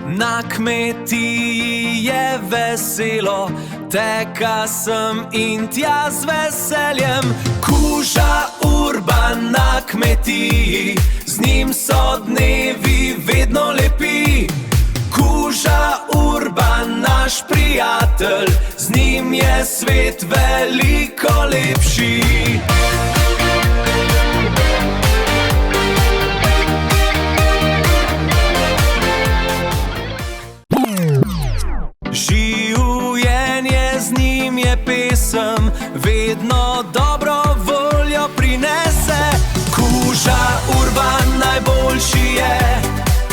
Na kmetiji je veselo, teka sem in tja z veseljem. Kuža Urban na kmetiji, z njim so dnevi vedno lepi. Kuža Urban, naš prijatelj, z njim je svet veliko lepši. Življenje z njim je pesem, vedno dobro voljo prinese. Kuža Urban najboljši je,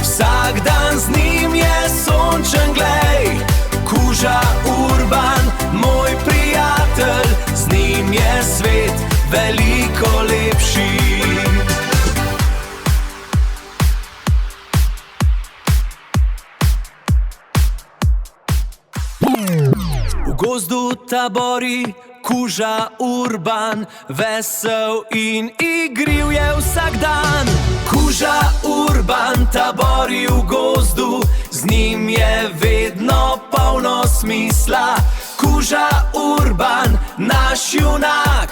vsak dan z njim je sončen, glej. Kuža Urban, moj prijatelj, z njim je svet veliko lepši. V gozdu tabori Kuža Urban, vesel in igriv je vsak dan. Kuža Urban tabori v gozdu, z njim je vedno polno smisla. Kuža Urban, naš junak,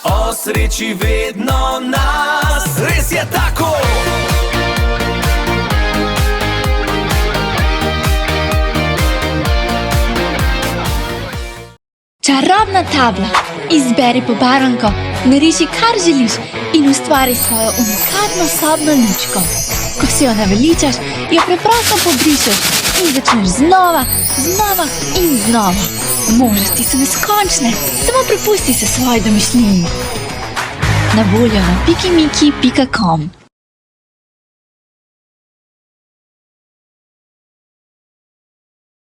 osreči vedno nas. Res je tako! Čarobna tabla. Izberi pobarvanko, nariši kar želiš in ustvari svojo unikatno sobno lučko. Ko si jo naveličaš, jo preprosto pobrišeš in začneš znova in znova. Možnosti so neskončne, samo prepusti se svoji domišljiji. Na voljo na pikimiki.com